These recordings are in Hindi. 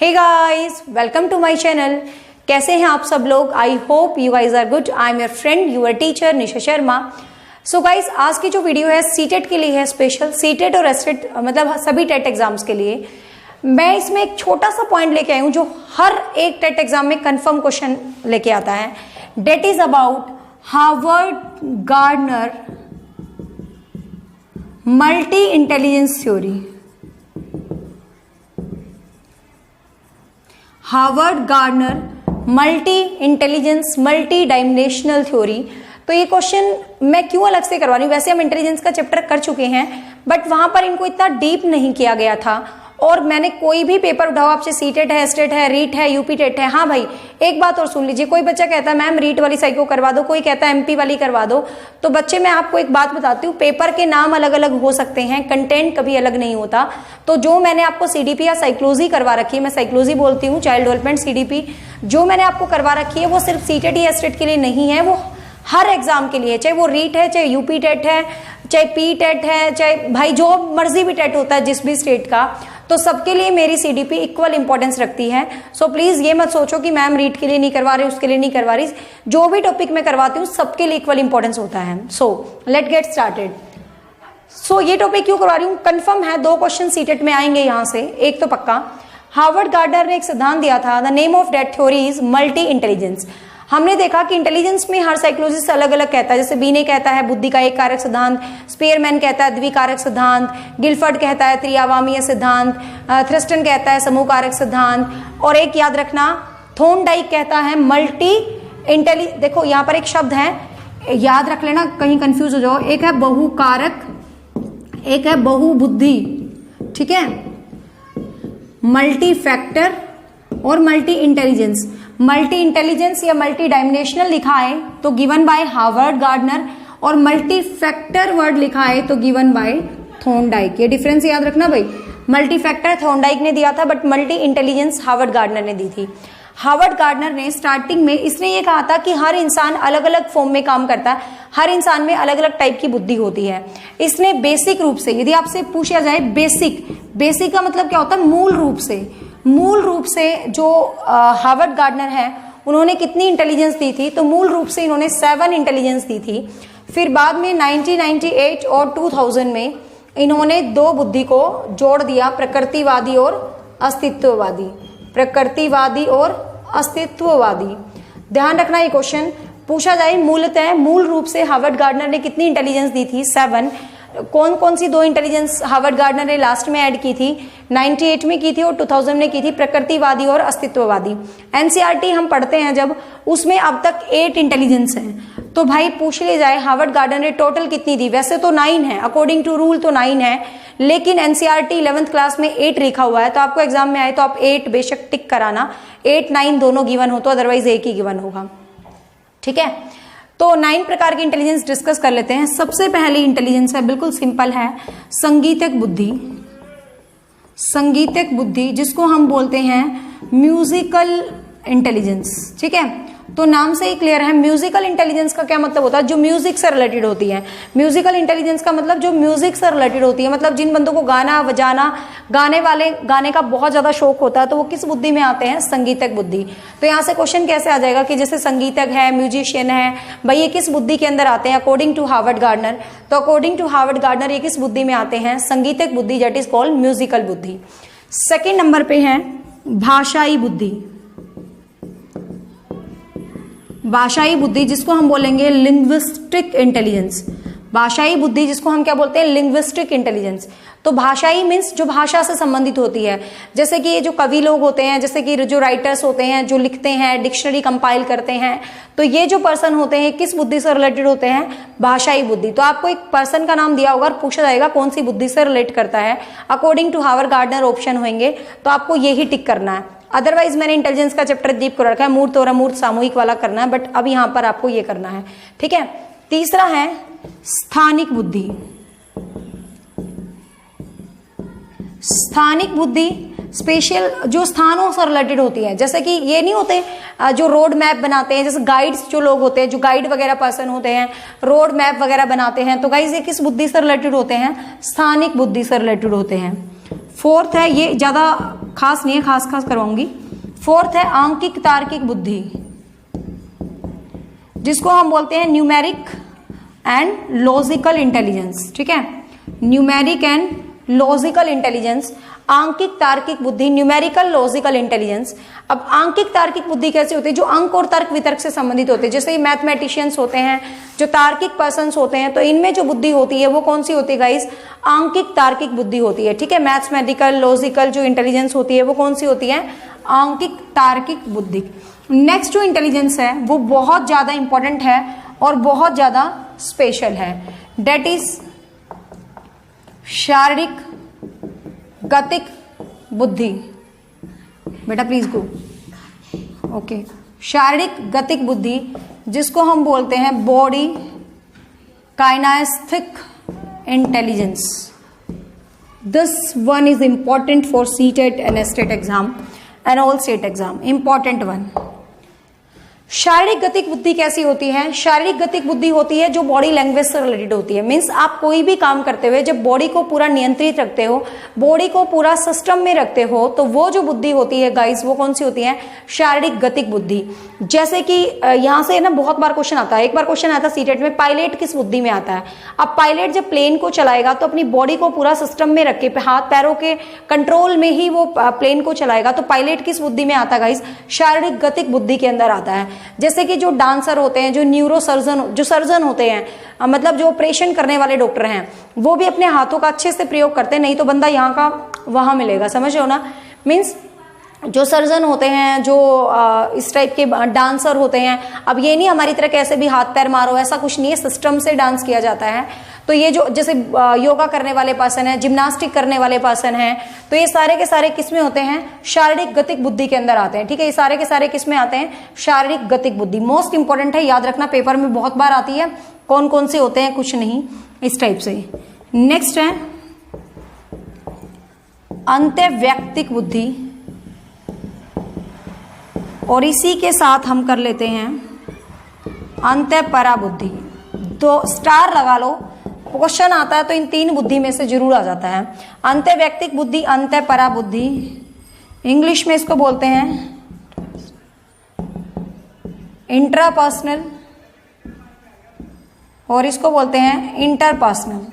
Hey guys, welcome to my channel. कैसे हैं आप सब लोग? I hope you guys are good. I am your friend, your teacher Nisha Sharma. So guys, आज की जो वीडियो है सीटेट के लिए है, स्पेशल सीटेट और एसटेट मतलब सभी टेट एग्जाम्स के लिए। मैं इसमें एक छोटा सा पॉइंट लेके आई हूं जो हर एक टेट एग्जाम में कंफर्म क्वेश्चन लेके आता है। That is about Harvard Gardner multi intelligence theory. Harvard Gardner multi intelligence multi dimensional theory. तो ये क्वेश्चन मैं क्यों अलग से करवा रही हूँ? वैसे हम इंटेलिजेंस का चैप्टर कर चुके हैं, बट वहां पर इनको इतना डीप नहीं किया गया था। और मैंने कोई भी पेपर उठाओ, आपसे सीटेट है, एसटेट है, रीट है, यूपी टेट है। हाँ भाई, एक बात और सुन लीजिए, कोई बच्चा कहता है मैम रीट वाली साइको करवा दो, कोई कहता है एमपी वाली करवा दो। तो बच्चे, मैं आपको एक बात बताती हूँ, पेपर के नाम अलग अलग हो सकते हैं, कंटेंट कभी अलग नहीं होता। तो जो मैंने आपको सीडीपी या साइकोलॉजी करवा रखी है, मैं साइकोलॉजी बोलती हूँ, चाइल्ड डेवलपमेंट सीडीपी, जो मैंने आपको करवा रखी है वो सिर्फ सीटेट या एसटेट के लिए नहीं है, वो हर एग्जाम के लिए, चाहे वो रीट है, चाहे यूपी टेट है, चाहे पी टेट है, चाहे भाई जो मर्जी भी टेट होता है जिस भी स्टेट का, तो सबके लिए मेरी सीडीपी इक्वल इंपॉर्टेंस रखती है। सो प्लीज ये मत सोचो कि मैम रीट के लिए नहीं करवा रही, उसके लिए नहीं करवा रही। जो भी टॉपिक मैं करवाती हूँ सबके लिए इक्वल इंपॉर्टेंस होता है। So let get started. So ये टॉपिक क्यों करवा रही हूँ? कंफर्म है, 2 क्वेश्चन सीटेट में आएंगे यहां से, एक तो पक्का। हार्वर्ड गार्डनर ने एक सिद्धांत दिया था, the name of that theory is multi intelligence. हमने देखा कि इंटेलिजेंस में हर साइकोलॉजिस्ट अलग अलग कहता है। जैसे बीने कहता है बुद्धि का एक कारक सिद्धांत, स्पीयरमैन कहता है द्विकारक सिद्धांत, गिलफर्ड कहता है त्रिआयामीय सिद्धांत, थ्रस्टन कहता है समूह कारक सिद्धांत, और एक याद रखना थॉर्नडाइक कहता है मल्टी इंटेलि। देखो यहाँ पर एक शब्द है, याद रख लेना, कहीं कंफ्यूज हो जाओ। एक है बहुकारक, एक है बहुबुद्धि, ठीक है, मल्टी फैक्टर और मल्टी इंटेलिजेंस। मल्टी इंटेलिजेंस या मल्टी डायमेंशनल लिखा है तो गिवन बाय हार्वर्ड गार्डनर, और मल्टी फैक्टर वर्ड लिखा है तो गिवन बाय थॉर्नडाइक। ये डिफरेंस याद रखना भाई, मल्टी फैक्टर थॉर्नडाइक ने दिया था, but multi intelligence Harvard gardener ने दी थी। हार्वर्ड गार्डनर ने स्टार्टिंग में इसने ये कहा था कि हर इंसान अलग अलग फॉर्म में काम करता है, हर इंसान में अलग अलग टाइप की बुद्धि होती है। इसने बेसिक रूप से, यदि आपसे पूछा जाए बेसिक का मतलब क्या होता है? मूल रूप से जो हार्वर्ड गार्डनर है उन्होंने कितनी इंटेलिजेंस दी थी? तो मूल रूप से इन्होंने 7 इंटेलिजेंस दी थी। फिर बाद में 1998 और 2000 में इन्होंने 2 बुद्धि को जोड़ दिया, प्रकृतिवादी और अस्तित्ववादी। प्रकृतिवादी और अस्तित्ववादी, ध्यान रखना ये क्वेश्चन पूछा जाए। मूलतः मूल रूप से हार्वर्ड गार्डनर ने कितनी इंटेलिजेंस दी थी? 7। कौन कौन सी 2 इंटेलिजेंस हार्वर्ड गार्डनर ने लास्ट में ऐड की थी? 98 में की थी और 2000 में की थी, प्रकृतिवादी और अस्तित्ववादी। एनसीईआरटी हम पढ़ते हैं जब, उसमें अब तक 8 इंटेलिजेंस हैं। तो भाई पूछ ले जाए हार्वर्ड गार्डनर ने टोटल कितनी दी? वैसे तो 9 है, अकॉर्डिंग टू रूल तो 9 है, लेकिन एनसीईआरटी 11th क्लास में 8 लिखा हुआ है। तो आपको एग्जाम में आए तो आप 8 बेशक टिक कराना, 8 9 दोनों गिवन हो तो, अदरवाइज एक ही गिवन होगा, ठीक है। तो 9 प्रकार की इंटेलिजेंस डिस्कस कर लेते हैं। सबसे पहली इंटेलिजेंस है, बिल्कुल सिंपल है, संगीतक बुद्धि। संगीतक बुद्धि जिसको हम बोलते हैं म्यूजिकल इंटेलिजेंस, ठीक है। तो नाम से ही क्लियर है, म्यूजिकल इंटेलिजेंस का क्या मतलब होता है? जो म्यूजिक से रिलेटेड होती है। म्यूजिकल इंटेलिजेंस का मतलब जो म्यूजिक से रिलेटेड होती है, मतलब जिन बंदों को गाना बजाना, गाने का बहुत ज्यादा शौक होता है, तो वो किस बुद्धि में आते हैं? संगीतक बुद्धि। तो यहाँ से क्वेश्चन कैसे आ जाएगा कि जैसे संगीतक है, म्यूजिशियन है, भाई ये किस बुद्धि के अंदर आते हैं अकॉर्डिंग टू हार्वर्ड गार्डनर? तो अकॉर्डिंग टू हार्वर्ड गार्डनर ये किस बुद्धि में आते हैं? संगीतक बुद्धि, दैट इज कॉल्ड म्यूजिकल बुद्धि। सेकेंड नंबर पे है भाषाई बुद्धि। भाषाई बुद्धि जिसको हम बोलेंगे लिंग्विस्टिक इंटेलिजेंस। भाषाई बुद्धि जिसको हम क्या बोलते हैं? Linguistic intelligence. तो भाषाई मीन्स जो भाषा से संबंधित होती है, जैसे कि ये जो कवि लोग होते हैं, जैसे कि जो राइटर्स होते हैं, जो लिखते हैं, डिक्शनरी कंपाइल करते हैं, तो ये जो पर्सन होते हैं किस बुद्धि से रिलेटेड होते हैं? भाषाई बुद्धि। तो आपको एक पर्सन का नाम दिया होगा और पूछा जाएगा कौन सी बुद्धि से रिलेट करता है, according to Harvard Gardner option होंगे, तो आपको यही टिक करना है। अदरवाइज मैंने इंटेलिजेंस का चैप्टर डीप कर रखा है, मूर्त और अमूर्त सामूहिक वाला करना है, बट अब यहाँ पर आपको ये करना है, ठीक है। तीसरा है स्थानिक बुद्धि। स्थानिक बुद्धि स्पेशल जो स्थानों से रिलेटेड होती है, जैसे कि ये नहीं होते जो रोड मैप बनाते हैं, जैसे गाइड्स जो लोग होते हैं, जो गाइड वगैरह पर्सन होते हैं, रोड मैप वगैरह बनाते हैं, तो गाइज ये किस बुद्धि से रिलेटेड होते हैं? स्थानिक बुद्धि से रिलेटेड होते हैं। फोर्थ है, ये ज्यादा खास नहीं है, खास करवाऊंगी। फोर्थ है आंकिक तार्किक बुद्धि, जिसको हम बोलते हैं न्यूमेरिक एंड लॉजिकल इंटेलिजेंस। ठीक है, न्यूमेरिक एंड लॉजिकल इंटेलिजेंस, आंकिक तार्किक बुद्धि, न्यूमेरिकल लॉजिकल इंटेलिजेंस। अब आंकिक तार्किक बुद्धि कैसे होती है? जो अंक और तर्क वितर्क से संबंधित होते हैं, जैसे मैथमेटिशियंस होते हैं, जो तार्किक पर्सन्स होते हैं, तो इनमें जो बुद्धि होती है वो कौन सी होती है गाइस? आंकिक तार्किक बुद्धि होती है। ठीक है, मैथमेटिकल लॉजिकल जो इंटेलिजेंस होती है वो कौन सी होती है? आंकिक तार्किक बुद्धि। नेक्स्ट जो इंटेलिजेंस है वो बहुत ज्यादा इंपॉर्टेंट है और बहुत ज्यादा स्पेशल है, डेट इज शारीरिक गतिक बुद्धि। बेटा प्लीज गो। ओके, शारीरिक गतिक बुद्धि, जिसको हम बोलते हैं body kinesthetic intelligence. This one is important for CTET and state exam and all state exam, important one. शारीरिक गतिक बुद्धि कैसी होती है? शारीरिक गतिक बुद्धि होती है जो बॉडी लैंग्वेज से रिलेटेड होती है। मीन्स आप कोई भी काम करते हुए जब बॉडी को पूरा नियंत्रित रखते हो, बॉडी को पूरा सिस्टम में रखते हो, तो वो जो बुद्धि होती है गाइस वो कौन सी होती है? शारीरिक गतिक बुद्धि। जैसे कि यहां से ना बहुत बार क्वेश्चन आता है, एक बार क्वेश्चन आया था सीटेट में, पायलट किस बुद्धि में आता है? अब पायलट जब प्लेन को चलाएगा तो अपनी बॉडी को पूरा सिस्टम में रख के हाथ पैरों के कंट्रोल में ही वो प्लेन को चलाएगा, तो पायलट किस बुद्धि में आता है गाइस? शारीरिक गतिक बुद्धि के अंदर आता है। जैसे कि जो डांसर होते हैं, जो न्यूरो सर्जन, जो सर्जन होते हैं, मतलब जो ऑपरेशन करने वाले डॉक्टर हैं, वो भी अपने हाथों का अच्छे से प्रयोग करते हैं, नहीं तो बंदा यहाँ का वहां मिलेगा, समझ रहे हो ना? मीन्स जो सर्जन होते हैं, जो इस टाइप के डांसर होते हैं, अब ये नहीं हमारी तरह कैसे भी हाथ पैर मारो, ऐसा कुछ नहीं है, सिस्टम से डांस किया जाता है। तो ये जो जैसे योगा करने वाले पर्सन है, जिम्नास्टिक करने वाले पर्सन है, तो ये सारे के सारे किसमें होते हैं? शारीरिक गतिक बुद्धि के अंदर आते हैं। ठीक है, ये सारे के सारे किसमें आते हैं? शारीरिक गतिक बुद्धि। मोस्ट इंपॉर्टेंट है, याद रखना, पेपर में बहुत बार आती है। कौन कौन से होते हैं? कुछ नहीं, इस टाइप से। नेक्स्ट है अंतःवैयक्तिक बुद्धि, और इसी के साथ हम कर लेते हैं अंतःपरा बुद्धि। तो स्टार लगा लो, क्वेश्चन आता है तो इन तीन बुद्धि में से जरूर आ जाता है। अंतःवैयक्तिक बुद्धि, अंतःपरा बुद्धि, इंग्लिश में इसको बोलते हैं इंट्रापर्सनल, और इसको बोलते हैं इंटरपर्सनल।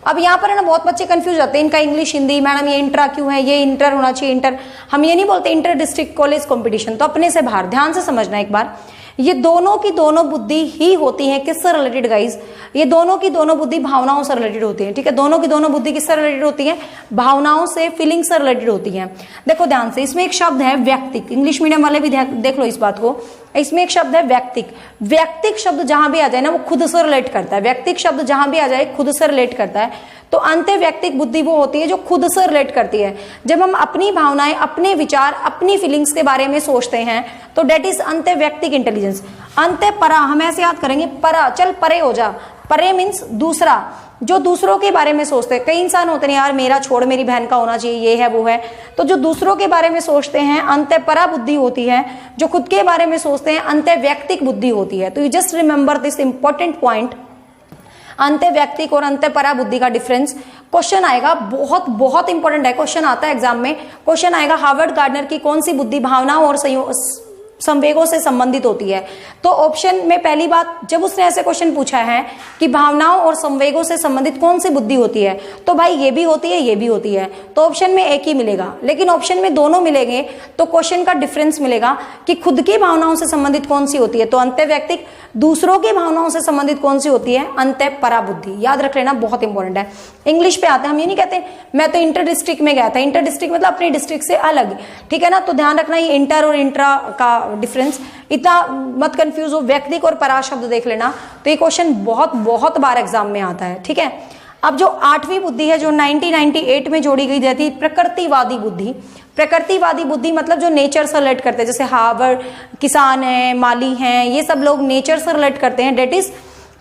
अब यहाँ पर है ना बहुत बच्चे कंफ्यूज होते हैं, इनका इंग्लिश हिंदी, मैडम ये इंट्रा क्यों है, ये इंटर होना चाहिए, इंटर। हम ये नहीं बोलते इंटर डिस्ट्रिक्ट कॉलेज कंपटीशन, तो अपने से बाहर। ध्यान से समझना एक बार, ये दोनों की दोनों बुद्धि ही होती है किससे रिलेटेड गाइज? ये दोनों की दोनों बुद्धि भावनाओं से रिलेटेड होती है। ठीक है, दोनों की दोनों बुद्धि किससे रिलेटेड होती है? भावनाओं से, फीलिंग से रिलेटेड होती है। देखो ध्यान से, इसमें एक शब्द है व्यक्तिक, इंग्लिश मीडियम वाले भी देख लो इस बात को। इसमें एक शब्द है व्यक्तिक। व्यक्तिक शब्द जहां भी आ जाए ना वो खुद से रिलेट करता है। व्यक्तिक शब्द जहां भी आ जाए खुद से रिलेट करता है। तो अंतःवैयक्तिक बुद्धि वो होती है जो खुद से रिलेट करती है। जब हम अपनी भावनाएं, अपने विचार, अपनी फीलिंग्स के बारे में सोचते हैं तो डेट इज अंतःवैयक्तिक इंटेलिजेंस। अंतःपरा हम ऐसे याद करेंगे, परा, चल परे हो जा। परे मीन्स दूसरा, जो दूसरों के बारे में सोचते हैं। कई इंसान होते हैं यार मेरा छोड़ मेरी बहन का होना चाहिए, ये है वो है, तो जो दूसरों के बारे में सोचते हैं अंतःपरा बुद्धि होती है। जो खुद के बारे में सोचते हैं अंतःवैयक्तिक बुद्धि होती है। तो you just remember this important point, अंतःवैयक्तिक और अंतःपरा बुद्धि का डिफरेंस। क्वेश्चन आएगा, बहुत बहुत इंपॉर्टेंट है, क्वेश्चन आता है एग्जाम में। क्वेश्चन आएगा हार्वर्ड गार्डनर की कौन सी बुद्धि भावनाओं और संवेगों से संबंधित होती है? तो ऑप्शन में पहली बात, जब उसने ऐसे क्वेश्चन पूछा है कि भावनाओं और संवेगों से संबंधित कौन सी बुद्धि होती है, तो भाई ये भी होती है, ये भी होती है, तो ऑप्शन में एक ही मिलेगा। लेकिन ऑप्शन में दोनों मिलेंगे तो क्वेश्चन का डिफरेंस मिलेगा कि खुद की भावनाओं से संबंधित कौन सी होती है, तो अंतःवैयक्तिक। दूसरों की भावनाओं से संबंधित कौन सी होती है? अंतःपरा बुद्धि। याद रख लेना, बहुत इंपॉर्टेंट है। इंग्लिश पे आते हैं, हम ये नहीं कहते मैं तो इंटर डिस्ट्रिक्ट में गया था। इंटर डिस्ट्रिक्ट मतलब अपनी डिस्ट्रिक्ट से अलग, ठीक है ना? तो ध्यान रखना ये इंटर और इंट्रा का डिफरेंस, इतना मत कंफ्यूज हो। व्यक्तिक और परा शब्द देख लेना, तो ये क्वेश्चन बहुत बहुत बार एग्जाम में आता है, ठीक है। अब जो आठवीं बुद्धि है जो 1998 में जोड़ी गई थी, प्रकृतिवादी बुद्धि। प्रकृतिवादी बुद्धि मतलब जो नेचर से रिलेट करते हैं, जैसे हार्वर्ड किसान है, माली हैं, ये सब लोग नेचर से रिलेट करते हैं, डेट इज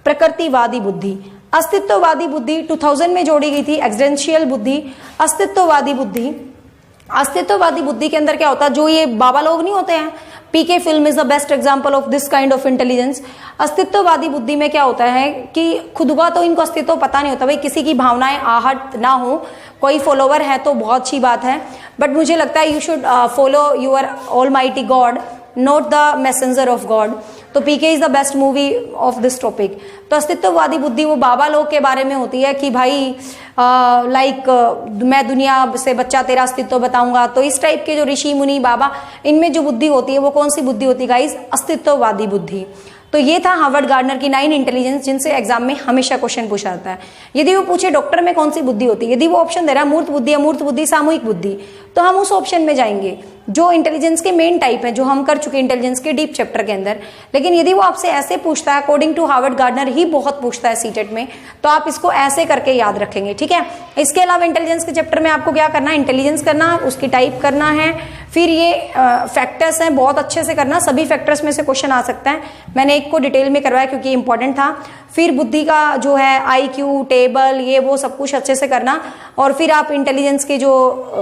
प्रकृतिवादी बुद्धि। अस्तित्ववादी बुद्धि 2000 में जोड़ी गई थी, एग्जिस्टेंशियल बुद्धि। अस्तित्ववादी बुद्धि, अस्तित्ववादी बुद्धि के अंदर क्या होता है, जो ये बाबा लोग नहीं होते हैं, PK film is the best example of this kind of intelligence. अस्तित्ववादी बुद्धि में क्या होता है कि खुद का तो इनको अस्तित्व पता नहीं होता, भाई किसी की भावनाएं आहट ना हो, कोई फॉलोवर है तो बहुत अच्छी बात है, बट मुझे लगता है you should follow your almighty god, not the messenger of god. तो PK is the best movie of this topic. तो अस्तित्ववादी बुद्धि वो बाबा लोग के बारे में होती है कि भाई मैं दुनिया से बच्चा तेरा अस्तित्व बताऊंगा। तो इस टाइप के जो ऋषि मुनि बाबा, इनमें जो बुद्धि होती है वो कौन सी बुद्धि होती है गाइस? अस्तित्ववादी बुद्धि। तो ये था हार्वर्ड गार्डनर की 9 इंटेलिजेंस जिनसे एग्जाम में हमेशा क्वेश्चन पूछा जाता है। यदि वो पूछे डॉक्टर में कौन सी बुद्धि होती है, यदि वो ऑप्शन दे रहा है मूर्त बुद्धि, अमूर्त बुद्धि, सामूहिक बुद्धि, तो हम उस ऑप्शन में जाएंगे जो इंटेलिजेंस के मेन टाइप है, जो हम कर चुके इंटेलिजेंस के डीप चैप्टर के अंदर। लेकिन यदि वो आपसे ऐसे पूछता है, अकॉर्डिंग टू हार्वर्ड गार्डनर ही बहुत पूछता है सीटेट में, तो आप इसको ऐसे करके याद रखेंगे, ठीक है। इसके अलावा इंटेलिजेंस के चैप्टर में आपको क्या करना है? इंटेलिजेंस करना, उसकी टाइप करना है, फिर ये फैक्टर्स हैं बहुत अच्छे से करना, सभी फैक्टर्स में से क्वेश्चन आ सकता है। मैंने एक को डिटेल में करवाया क्योंकि इंपॉर्टेंट था। फिर बुद्धि का जो है IQ टेबल, ये वो सब कुछ अच्छे से करना। और फिर आप इंटेलिजेंस के जो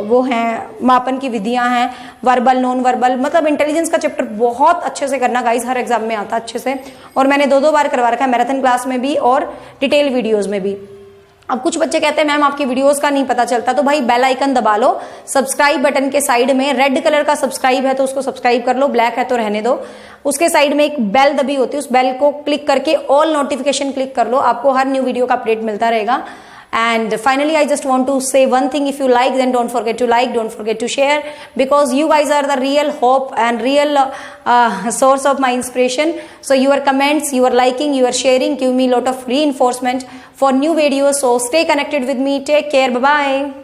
वो हैं मापन की विधियां हैं, वर्बल, नॉन वर्बल, मतलब इंटेलिजेंस का चैप्टर बहुत अच्छे से करना गाइस, हर एग्जाम में आता अच्छे से। और मैंने 2 बार करवा रखा है, मैराथन क्लास में भी और डिटेल वीडियोज में भी। अब कुछ बच्चे कहते हैं मैम आपकी वीडियोस का नहीं पता चलता, तो भाई बेल आइकन दबा लो, सब्सक्राइब बटन के साइड में रेड कलर का सब्सक्राइब है तो उसको सब्सक्राइब कर लो, ब्लैक है तो रहने दो। उसके साइड में एक बेल दबी होती है, उस बेल को क्लिक करके ऑल नोटिफिकेशन क्लिक कर लो, आपको हर न्यू वीडियो का अपडेट मिलता रहेगा। And finally, I just want to say one thing. If you like, then don't forget to like, don't forget to share, because you guys are the real hope and real source of my inspiration. So your comments, your liking, your sharing give me a lot of reinforcement for new videos. So stay connected with me. Take care. Bye-bye.